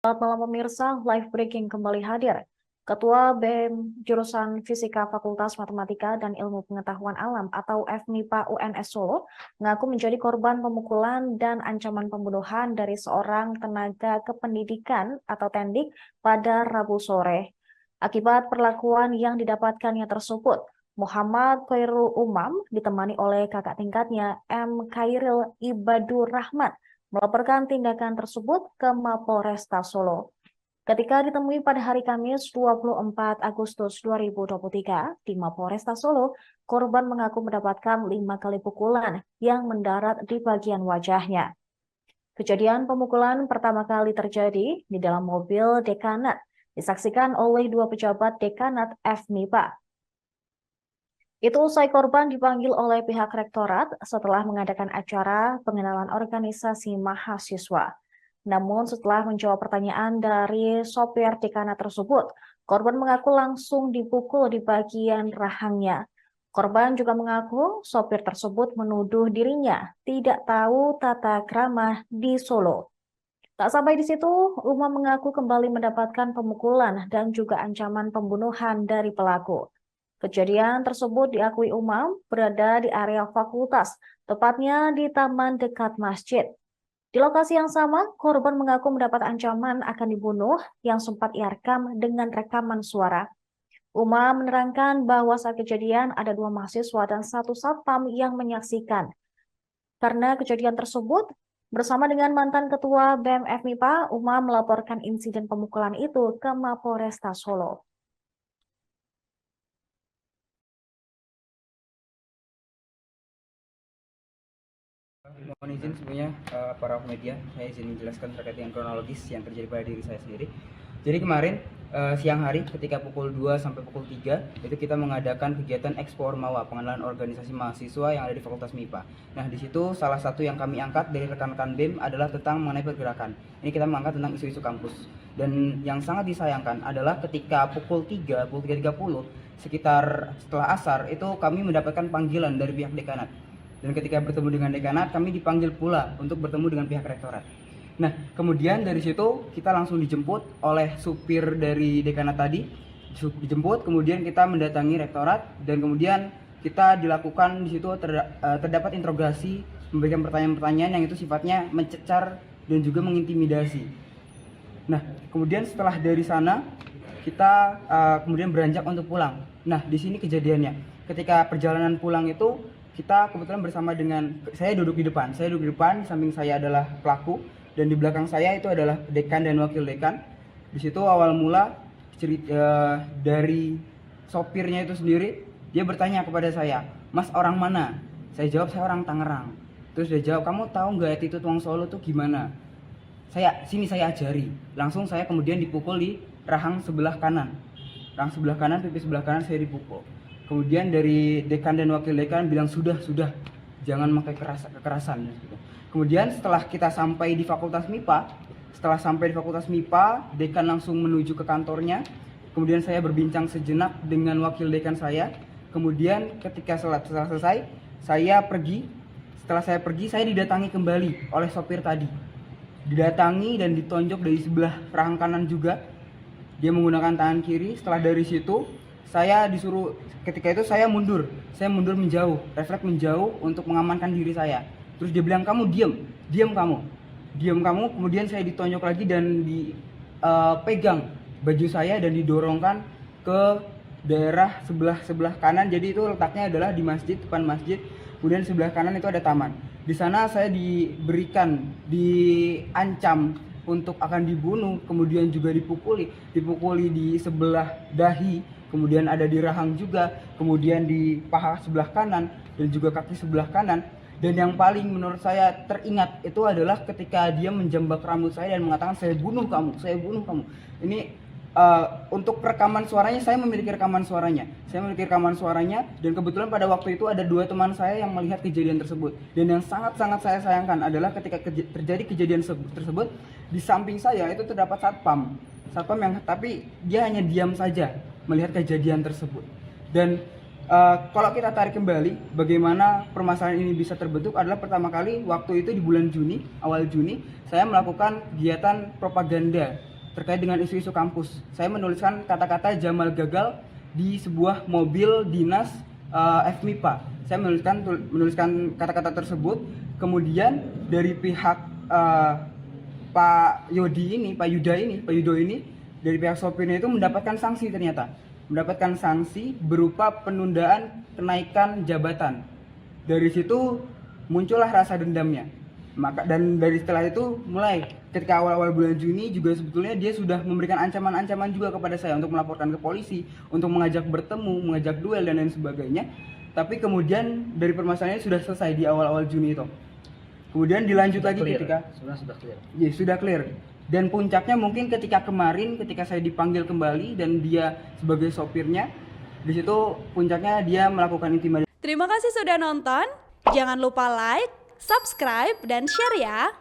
Selamat malam pemirsa, live breaking kembali hadir. Ketua BEM jurusan Fisika Fakultas Matematika dan Ilmu Pengetahuan Alam atau FMIPA UNS Solo mengaku menjadi korban pemukulan dan ancaman pembunuhan dari seorang tenaga kependidikan atau tendik pada Rabu sore. Akibat perlakuan yang didapatkannya tersebut, Muhammad Khairul Umam ditemani oleh kakak tingkatnya M. Khairil Ibadur Rahmat melaporkan tindakan tersebut ke Mapolresta Solo. Ketika ditemui pada hari Kamis 24 Agustus 2023 di Mapolresta Solo, korban mengaku mendapatkan 5 kali pukulan yang mendarat di bagian wajahnya. Kejadian pemukulan pertama kali terjadi di dalam mobil dekanat, disaksikan oleh dua pejabat dekanat FMIPA. Itu usai korban dipanggil oleh pihak rektorat setelah mengadakan acara pengenalan organisasi mahasiswa. Namun setelah menjawab pertanyaan dari sopir dekanat tersebut, korban mengaku langsung dipukul di bagian rahangnya. Korban juga mengaku sopir tersebut menuduh dirinya tidak tahu tata krama di Solo. Tak sampai di situ, Umam mengaku kembali mendapatkan pemukulan dan juga ancaman pembunuhan dari pelaku. Kejadian tersebut diakui Umam berada di area fakultas, tepatnya di taman dekat masjid. Di lokasi yang sama, korban mengaku mendapat ancaman akan dibunuh yang sempat ia rekam dengan rekaman suara. Umam menerangkan bahwa saat kejadian ada dua mahasiswa dan satu satpam yang menyaksikan. Karena kejadian tersebut, bersama dengan mantan ketua BEM FMIPA, Umam melaporkan insiden pemukulan itu ke Mapolresta Solo. Mohon izin sebelumnya para media, saya izin menjelaskan terkait dengan kronologis yang terjadi pada diri saya sendiri. Jadi kemarin siang hari ketika pukul 2 sampai pukul 3 itu kita mengadakan kegiatan Expo Ormawa, pengenalan organisasi mahasiswa yang ada di Fakultas MIPA. Nah, di situ salah satu yang kami angkat dari rekan-rekan BEM adalah tentang mengenai pergerakan. Ini kita mengangkat tentang isu-isu kampus. Dan yang sangat disayangkan adalah ketika pukul 3.30 sekitar setelah asar itu kami mendapatkan panggilan dari pihak dekanat. Dan ketika bertemu dengan dekanat, kami dipanggil pula untuk bertemu dengan pihak rektorat. Nah, kemudian dari situ kita langsung dijemput oleh supir dari dekanat tadi. Dijemput, kemudian kita mendatangi rektorat dan kemudian kita dilakukan di situ terdapat interogasi, memberikan pertanyaan-pertanyaan yang itu sifatnya mencecar dan juga mengintimidasi. Nah, kemudian setelah dari sana kita kemudian beranjak untuk pulang. Nah, di sini kejadiannya. Ketika perjalanan pulang itu kita kebetulan bersama dengan, saya duduk di depan, di samping saya adalah pelaku dan di belakang saya itu adalah dekan dan wakil dekan. Di situ awal mula dari sopirnya itu sendiri, dia bertanya kepada saya, "Mas orang mana?" Saya jawab, "Saya orang Tangerang." Terus dia jawab, "Kamu tahu nggak attitude wong Solo tuh gimana?" Sini saya ajari. Langsung saya kemudian dipukul di rahang sebelah kanan. Rahang sebelah kanan, pipi sebelah kanan saya dipukul. Kemudian dari dekan dan wakil dekan bilang sudah, jangan pakai kekerasan. Kemudian setelah kita sampai di Fakultas MIPA, dekan langsung menuju ke kantornya. Kemudian saya berbincang sejenak dengan wakil dekan saya. Kemudian ketika setelah selesai, saya pergi. Setelah saya pergi, saya didatangi kembali oleh sopir tadi. Didatangi dan ditonjok dari sebelah rahang kanan juga. Dia menggunakan tangan kiri. Setelah dari situ, saya disuruh, ketika itu saya mundur menjauh, refleks menjauh untuk mengamankan diri saya. Terus dia bilang, "Kamu diam kamu." Kemudian saya ditonjok lagi dan dipegang baju saya dan didorongkan ke daerah sebelah kanan. Jadi itu letaknya adalah di masjid, depan masjid. Kemudian sebelah kanan itu ada taman. Di sana saya diancam untuk akan dibunuh, kemudian juga dipukuli di sebelah dahi. Kemudian ada di rahang juga, kemudian di paha sebelah kanan dan juga kaki sebelah kanan. Dan yang paling menurut saya teringat itu adalah ketika dia menjambak rambut saya dan mengatakan, saya bunuh kamu. Ini untuk rekaman suaranya, saya memiliki rekaman suaranya dan kebetulan pada waktu itu ada dua teman saya yang melihat kejadian tersebut. Dan yang sangat-sangat saya sayangkan adalah ketika terjadi kejadian tersebut, di samping saya itu terdapat satpam yang tapi dia hanya diam saja melihat kejadian tersebut. Dan kalau kita tarik kembali bagaimana permasalahan ini bisa terbentuk adalah pertama kali waktu itu di bulan Juni, awal Juni, saya melakukan kegiatan propaganda terkait dengan isu-isu kampus. Saya menuliskan kata-kata Jamal gagal di sebuah mobil dinas FMIPA. Saya menuliskan kata-kata tersebut. Kemudian dari pihak Pak Yudo ini dari pihak sopirnya itu mendapatkan sanksi ternyata. Mendapatkan sanksi berupa penundaan kenaikan jabatan. Dari situ muncullah rasa dendamnya. Dan dari setelah itu mulai ketika awal-awal bulan Juni juga sebetulnya dia sudah memberikan ancaman-ancaman juga kepada saya untuk melaporkan ke polisi, untuk mengajak bertemu, mengajak duel dan lain sebagainya. Tapi kemudian dari permasalahannya sudah selesai di awal-awal Juni itu. Kemudian dilanjut lagi ketika sudah clear. Ya, sudah clear. Dan puncaknya mungkin ketika kemarin ketika saya dipanggil kembali dan dia sebagai sopirnya, di situ puncaknya dia melakukan intimidasi. Terima kasih sudah nonton. Jangan lupa like, subscribe, dan share ya.